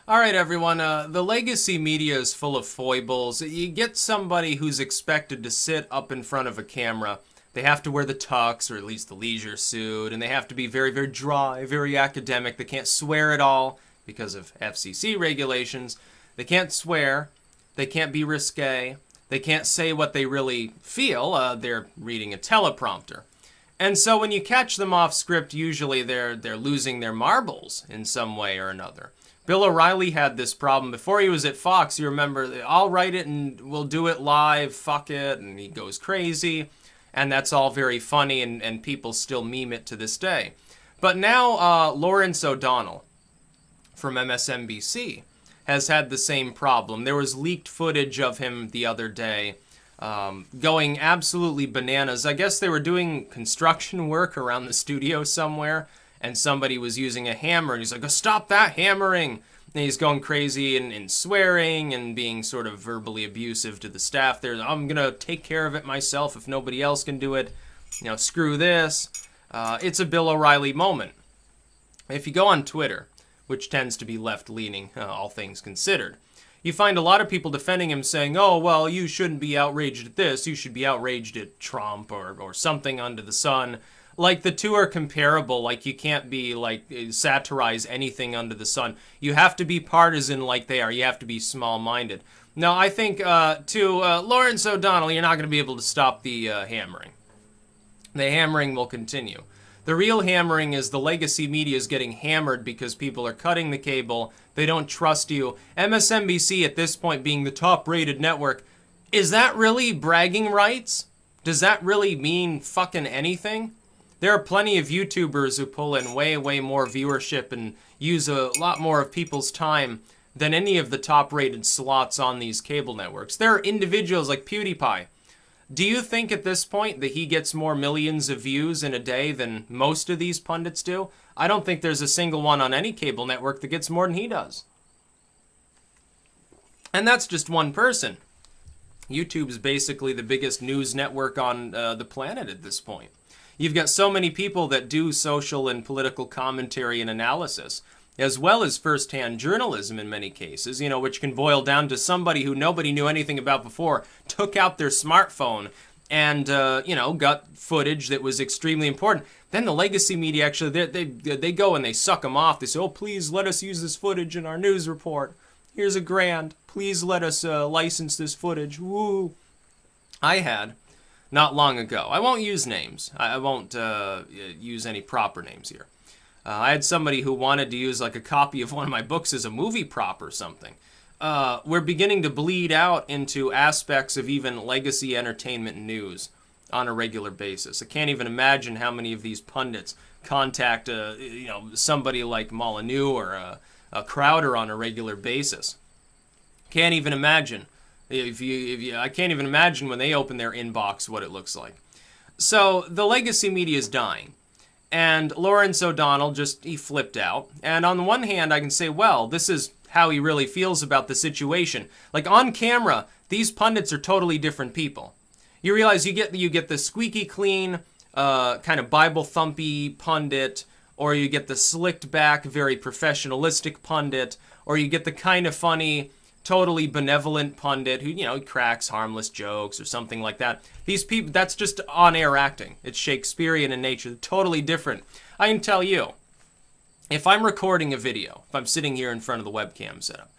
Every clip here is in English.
All right, everyone. The legacy media is full of foibles. You get somebody who's expected to sit up in front of a camera. They have to wear the tux, or at least the leisure suit, and they have to be very, very dry, very academic. They can't swear at all because of FCC regulations. They can't swear. They can't be risque. They can't say what they really feel. They're reading a teleprompter. And so when you catch them off script, usually they're losing their marbles in some way or another. Bill O'Reilly had this problem before he was at Fox. You remember, I'll write it and we'll do it live, fuck it, and he goes crazy. And that's all very funny, and people still meme it to this day. But now Lawrence O'Donnell from MSNBC has had the same problem. There was leaked footage of him the other day going absolutely bananas. I guess they were doing construction work around the studio somewhere, and somebody was using a hammer, and he's like, oh, stop that hammering! And he's going crazy and swearing and being sort of verbally abusive to the staff there. I'm gonna take care of it myself if nobody else can do it. You know, screw this. It's a Bill O'Reilly moment. If you go on Twitter, which tends to be left-leaning, all things considered, you find a lot of people defending him saying, oh, well, you shouldn't be outraged at this, you should be outraged at Trump or something under the sun. Like, the two are comparable. Like, you can't be, like, satirize anything under the sun. You have to be partisan like they are. You have to be small-minded. No, I think, Lawrence O'Donnell, you're not going to be able to stop the hammering. The hammering will continue. The real hammering is the legacy media is getting hammered because people are cutting the cable. They don't trust you. MSNBC, at this point, being the top-rated network, is that really bragging rights? Does that really mean fucking anything? There are plenty of YouTubers who pull in way, way more viewership and use a lot more of people's time than any of the top-rated slots on these cable networks. There are individuals like PewDiePie. Do you think at this point that he gets more millions of views in a day than most of these pundits do? I don't think there's a single one on any cable network that gets more than he does. And that's just one person. YouTube's basically the biggest news network on the planet at this point. You've got so many people that do social and political commentary and analysis, as well as first-hand journalism in many cases, you know, which can boil down to somebody who nobody knew anything about before, took out their smartphone and, you know, got footage that was extremely important. Then the legacy media actually, they go and they suck them off. They say, oh, please let us use this footage in our news report. Here's $1,000. Please let us license this footage. Woo. I had, not long ago, I won't use names. I won't use any proper names here. I had somebody who wanted to use like a copy of one of my books as a movie prop or something. We're beginning to bleed out into aspects of even legacy entertainment news on a regular basis. I can't even imagine how many of these pundits contact, you know, somebody like Molyneux or a Crowder on a regular basis. Can't even imagine. I can't even imagine when they open their inbox what it looks like. So the legacy media is dying. And Lawrence O'Donnell he flipped out. And on the one hand, I can say, well, this is how he really feels about the situation. Like, on camera, these pundits are totally different people. You realize you get the squeaky clean, kind of Bible-thumpy pundit, or you get the slicked back, very professionalistic pundit, or you get the kind of funny, totally benevolent pundit who, you know, cracks harmless jokes or something like that. These people, that's just on-air acting. It's Shakespearean in nature, totally different. I can tell you, if I'm recording a video, if I'm sitting here in front of the webcam setup,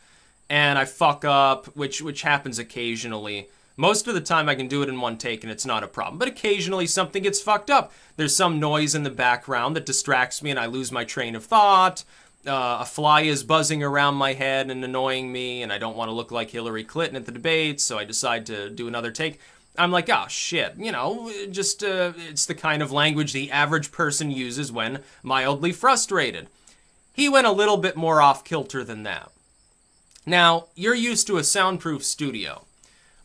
and I fuck up, which happens occasionally, most of the time I can do it in one take and it's not a problem. But occasionally something gets fucked up. There's some noise in the background that distracts me and I lose my train of thought. A fly is buzzing around my head and annoying me, and I don't want to look like Hillary Clinton at the debates, so I decide to do another take. I'm like, oh, shit, you know, just, it's the kind of language the average person uses when mildly frustrated. He went a little bit more off-kilter than that. Now, you're used to a soundproof studio,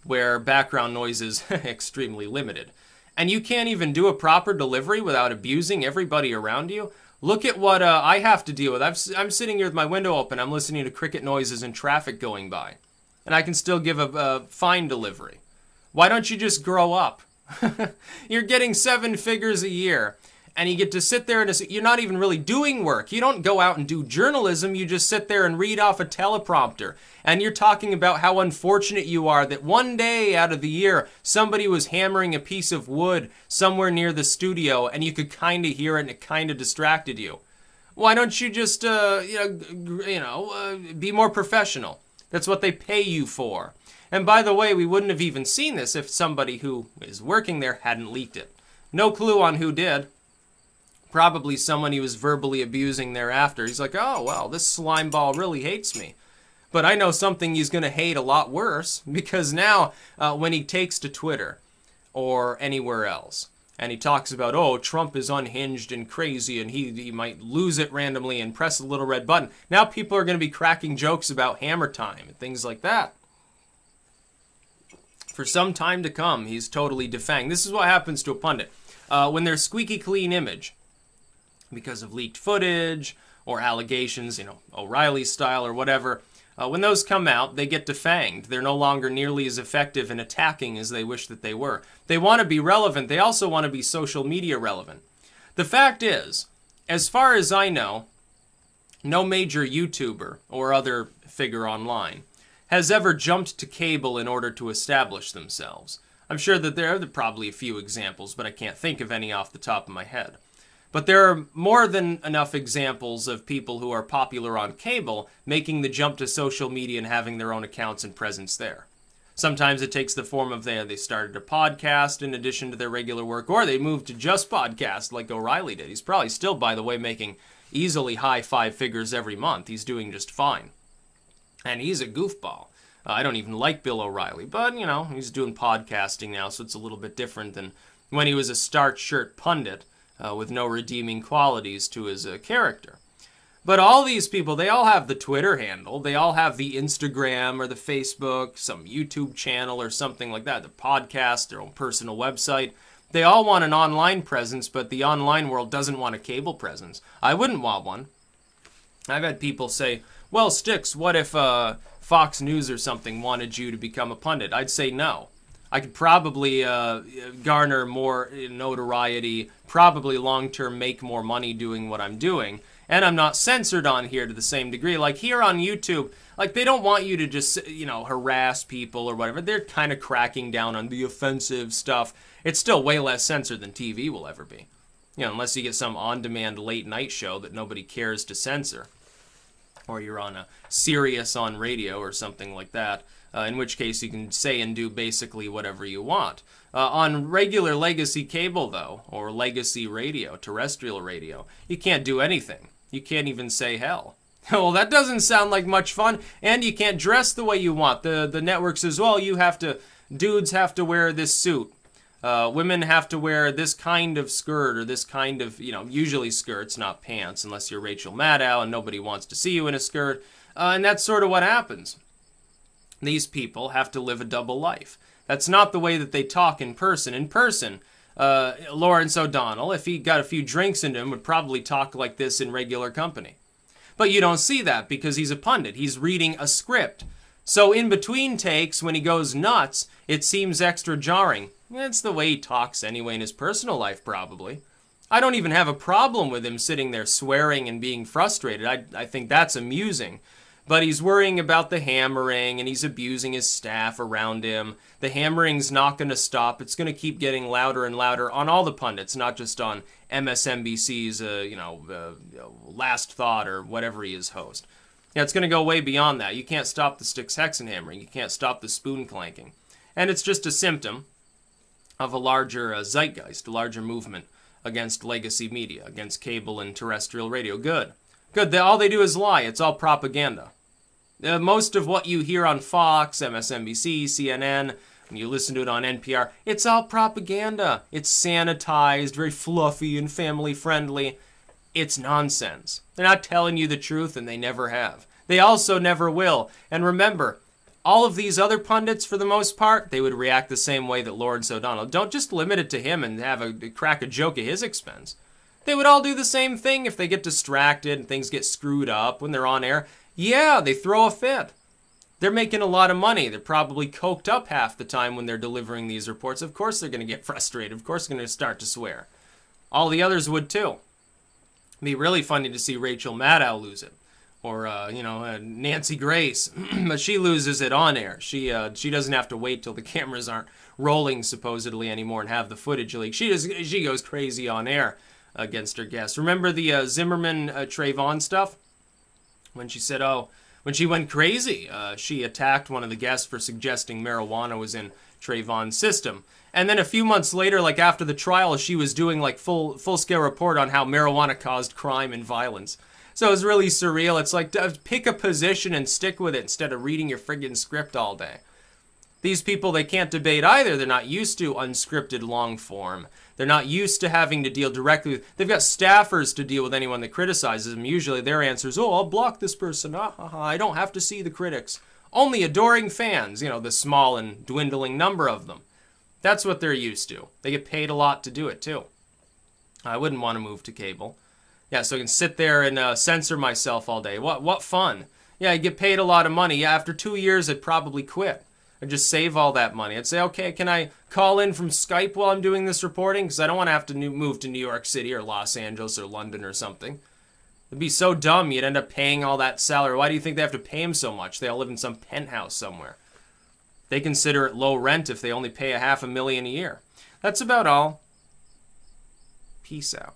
where background noise is extremely limited, and you can't even do a proper delivery without abusing everybody around you. Look at what I have to deal with. I'm sitting here with my window open. I'm listening to cricket noises and traffic going by. And I can still give a fine delivery. Why don't you just grow up? You're getting 7 figures a year. And you get to sit there and you're not even really doing work. You don't go out and do journalism. You just sit there and read off a teleprompter. And you're talking about how unfortunate you are that one day out of the year, somebody was hammering a piece of wood somewhere near the studio and you could kind of hear it and it kind of distracted you. Why don't you just, be more professional? That's what they pay you for. And by the way, we wouldn't have even seen this if somebody who is working there hadn't leaked it. No clue on who did. Probably someone he was verbally abusing thereafter. He's like, oh, well, this slime ball really hates me. But I know something he's going to hate a lot worse, because now when he takes to Twitter or anywhere else, and he talks about, oh, Trump is unhinged and crazy, and he might lose it randomly and press the little red button. Now people are going to be cracking jokes about hammer time and things like that. For some time to come, he's totally defanged. This is what happens to a pundit. When there's squeaky clean image, because of leaked footage or allegations, O'Reilly style or whatever, when those come out, they get defanged. They're no longer nearly as effective in attacking as they wish that they were. They want to be relevant. They also want to be social media relevant. The fact is, as far as I know, no major YouTuber or other figure online has ever jumped to cable in order to establish themselves. I'm sure that there are probably a few examples, but I can't think of any off the top of my head. But there are more than enough examples of people who are popular on cable making the jump to social media and having their own accounts and presence there. Sometimes it takes the form of they started a podcast in addition to their regular work, or they moved to just podcast like O'Reilly did. He's probably still, by the way, making easily high 5 figures every month. He's doing just fine. And he's a goofball. I don't even like Bill O'Reilly, but, he's doing podcasting now, so it's a little bit different than when he was a starch shirt pundit with no redeeming qualities to his character. But all these people, they all have the Twitter handle, they all have the Instagram or the Facebook, some YouTube channel or something like that, the podcast, their own personal website. They all want an online presence, but the online world doesn't want a cable presence. I wouldn't want one. I've had people say, well, Sticks, what if Fox News or something wanted you to become a pundit? I'd say no. I could probably garner more notoriety, probably long-term make more money doing what I'm doing, and I'm not censored on here to the same degree. Like here on YouTube, like they don't want you to just, harass people or whatever. They're kind of cracking down on the offensive stuff. It's still way less censored than TV will ever be. Unless you get some on-demand late-night show that nobody cares to censor. Or you're on a Sirius on radio or something like that. In which case you can say and do basically whatever you want. On regular legacy cable, though, or legacy radio, terrestrial radio, you can't do anything. You can't even say hell. Well, that doesn't sound like much fun, and you can't dress the way you want. The networks as well, dudes have to wear this suit. Women have to wear this kind of skirt or this kind of, usually skirts, not pants, unless you're Rachel Maddow and nobody wants to see you in a skirt. And that's sort of what happens. These people have to live a double life. That's not the way that they talk in person. In person, Lawrence O'Donnell, if he got a few drinks into him, would probably talk like this in regular company. But you don't see that because he's a pundit. He's reading a script. So in between takes, when he goes nuts, it seems extra jarring. It's the way he talks anyway in his personal life, probably. I don't even have a problem with him sitting there swearing and being frustrated. I think that's amusing. But he's worrying about the hammering, and he's abusing his staff around him. The hammering's not going to stop. It's going to keep getting louder and louder on all the pundits, not just on MSNBC's, Last Thought or whatever he is host. It's going to go way beyond that. You can't stop the Sticks Hexen hammering. You can't stop the spoon clanking. And it's just a symptom of a larger zeitgeist, a larger movement against legacy media, against cable and terrestrial radio. Good. All they do is lie. It's all propaganda. Most of what you hear on Fox, MSNBC, CNN, when you listen to it on NPR, it's all propaganda. It's sanitized, very fluffy and family-friendly. It's nonsense. They're not telling you the truth, and they never have. They also never will. And remember, all of these other pundits, for the most part, they would react the same way that Lawrence O'Donnell. Don't just limit it to him and crack a joke at his expense. They would all do the same thing if they get distracted and things get screwed up when they're on air. Yeah, they throw a fit. They're making a lot of money. They're probably coked up half the time when they're delivering these reports. Of course they're going to get frustrated. Of course they're going to start to swear. all the others would too. It'd be really funny to see Rachel Maddow lose it. Or, Nancy Grace. But she loses it on air. She doesn't have to wait till the cameras aren't rolling, supposedly, anymore and have the footage leak. She goes crazy on air against her guests. Remember the Zimmerman Trayvon stuff? When she said, when she went crazy, she attacked one of the guests for suggesting marijuana was in Trayvon's system. And then a few months later, like after the trial, she was doing like full-scale report on how marijuana caused crime and violence. So it's really surreal. It's like, pick a position and stick with it instead of reading your friggin' script all day. These people, they can't debate either. They're not used to unscripted long form. They're not used to having to deal directly with... They've got staffers to deal with anyone that criticizes them. Usually their answer is, I'll block this person. I don't have to see the critics. Only adoring fans, the small and dwindling number of them. That's what they're used to. They get paid a lot to do it, too. I wouldn't want to move to cable. Yeah, so I can sit there and censor myself all day. What fun. Yeah, I get paid a lot of money. Yeah, after 2 years, I'd probably quit. I'd just save all that money. I'd say, okay, can I call in from Skype while I'm doing this reporting? Because I don't want to have to move to New York City or Los Angeles or London or something. It'd be so dumb you'd end up paying all that salary. Why do you think they have to pay him so much? They all live in some penthouse somewhere. They consider it low rent if they only pay $500,000 a year. That's about all. Peace out.